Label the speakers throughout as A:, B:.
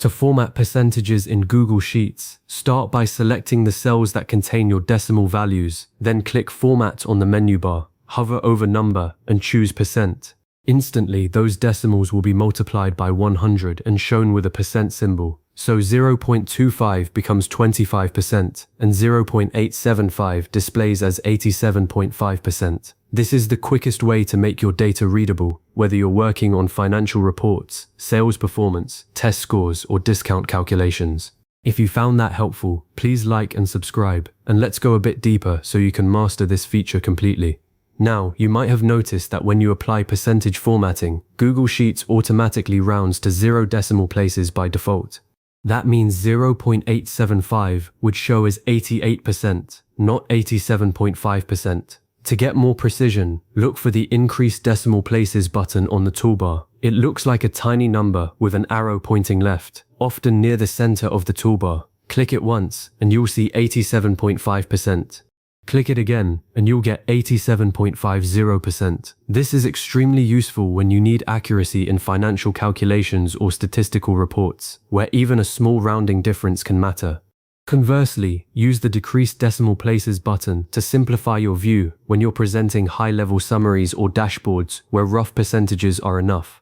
A: To format percentages in Google Sheets, start by selecting the cells that contain your decimal values, then click Format on the menu bar, hover over number, and choose %. Instantly, those decimals will be multiplied by 100 and shown with a % symbol. So 0.25 becomes 25% and 0.875 displays as 87.5%. This is the quickest way to make your data readable, whether you're working on financial reports, sales performance, test scores, or discount calculations. If you found that helpful, please like and subscribe, and let's go a bit deeper so you can master this feature completely. Now, you might have noticed that when you apply percentage formatting, Google Sheets automatically rounds to 0 decimal places by default. That means 0.875 would show as 88%, not 87.5%. To get more precision, look for the Increase Decimal Places button on the toolbar. It looks like a tiny number with an arrow pointing left, often near the center of the toolbar. Click it once, and you'll see 87.5%. Click it again, and you'll get 87.50%. This is extremely useful when you need accuracy in financial calculations or statistical reports, where even a small rounding difference can matter. Conversely, use the Decrease Decimal Places button to simplify your view when you're presenting high-level summaries or dashboards where rough percentages are enough.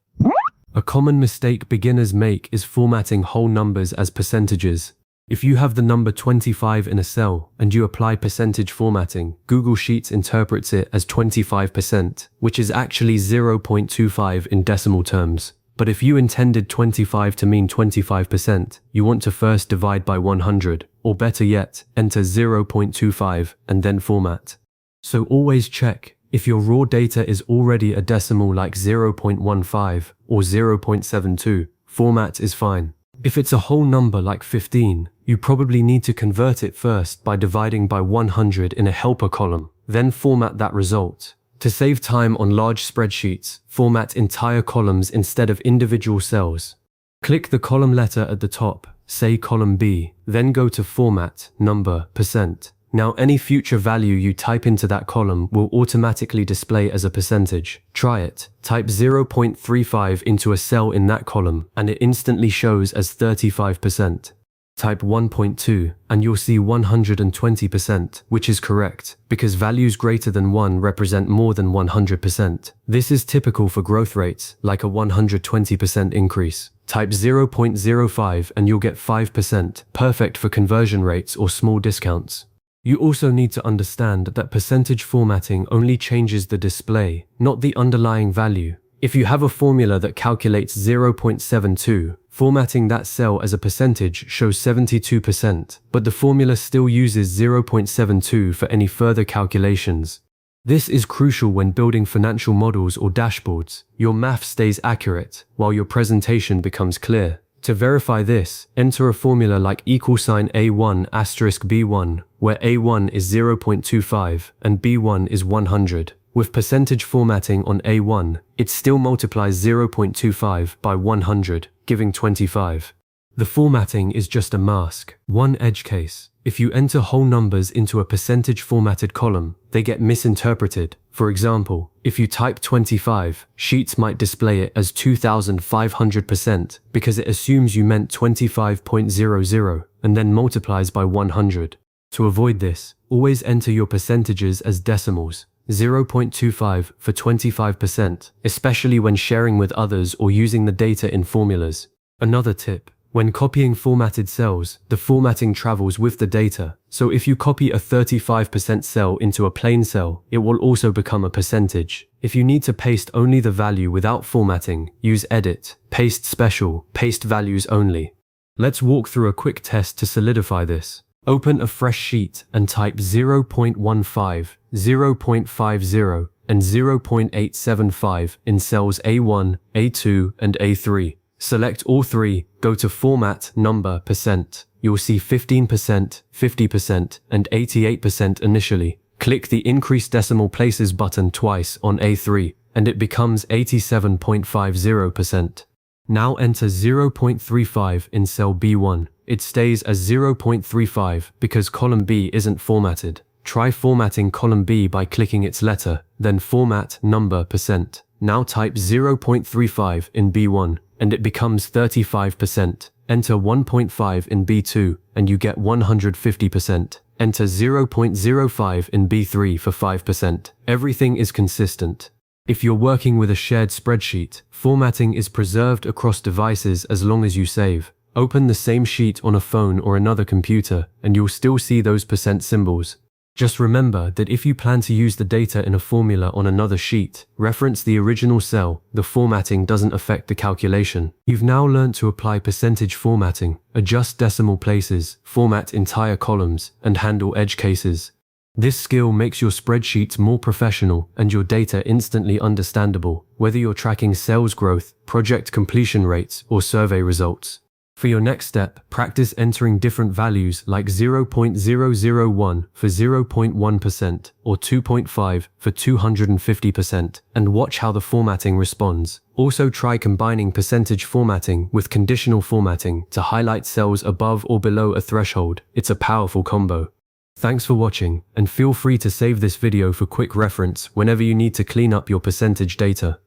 A: A common mistake beginners make is formatting whole numbers as percentages. If you have the number 25 in a cell and you apply percentage formatting, Google Sheets interprets it as 25%, which is actually 0.25 in decimal terms. But if you intended 25 to mean 25%, you want to first divide by 100, or better yet, enter 0.25 and then format. So always check if your raw data is already a decimal like 0.15 or 0.72, format is fine. If it's a whole number like 15, you probably need to convert it first by dividing by 100 in a helper column, then format that result. To save time on large spreadsheets, format entire columns instead of individual cells. Click the column letter at the top, say column B, then go to Format, Number, %. Now any future value you type into that column will automatically display as a percentage. Try it. Type 0.35 into a cell in that column and it instantly shows as 35%. Type 1.2 and you'll see 120%, which is correct, because values greater than 1 represent more than 100%. This is typical for growth rates, like a 120% increase. Type 0.05 and you'll get 5%, perfect for conversion rates or small discounts. You also need to understand that percentage formatting only changes the display, not the underlying value. If you have a formula that calculates 0.72, formatting that cell as a percentage shows 72%, but the formula still uses 0.72 for any further calculations. This is crucial when building financial models or dashboards. Your math stays accurate, while your presentation becomes clear. To verify this, enter a formula like =A1 * B1, where A1 is 0.25 and B1 is 100. With percentage formatting on A1, it still multiplies 0.25 by 100, giving 25. The formatting is just a mask. One edge case. If you enter whole numbers into a percentage formatted column, they get misinterpreted. For example, if you type 25, Sheets might display it as 2500% because it assumes you meant 25.00 and then multiplies by 100. To avoid this, always enter your percentages as decimals. 0.25 for 25%, especially when sharing with others or using the data in formulas. Another tip. When copying formatted cells, the formatting travels with the data, so if you copy a 35% cell into a plain cell, it will also become a percentage. If you need to paste only the value without formatting, use Edit, Paste Special, Paste Values Only. Let's walk through a quick test to solidify this. Open a fresh sheet and type 0.15, 0.50, and 0.875 in cells A1, A2, and A3. Select all three, go to Format, Number, %. You'll see 15%, 50%, and 88% initially. Click the Increase Decimal Places button twice on A3, and it becomes 87.50%. Now enter 0.35 in cell B1. It stays as 0.35 because column B isn't formatted. Try formatting column B by clicking its letter, then Format, Number, %. Now type 0.35 in B1, and it becomes 35%. Enter 1.5 in B2 and you get 150%. Enter 0.05 in B3 for 5%. Everything is consistent. If you're working with a shared spreadsheet, formatting is preserved across devices as long as you save. Open the same sheet on a phone or another computer and you'll still see those percent symbols. Just remember that if you plan to use the data in a formula on another sheet, reference the original cell. The formatting doesn't affect the calculation. You've now learned to apply percentage formatting, adjust decimal places, format entire columns, and handle edge cases. This skill makes your spreadsheets more professional and your data instantly understandable, whether you're tracking sales growth, project completion rates, or survey results. For your next step, practice entering different values like 0.001 for 0.1% or 2.5 for 250% and watch how the formatting responds. Also try combining percentage formatting with conditional formatting to highlight cells above or below a threshold. It's a powerful combo. Thanks for watching, and feel free to save this video for quick reference whenever you need to clean up your percentage data.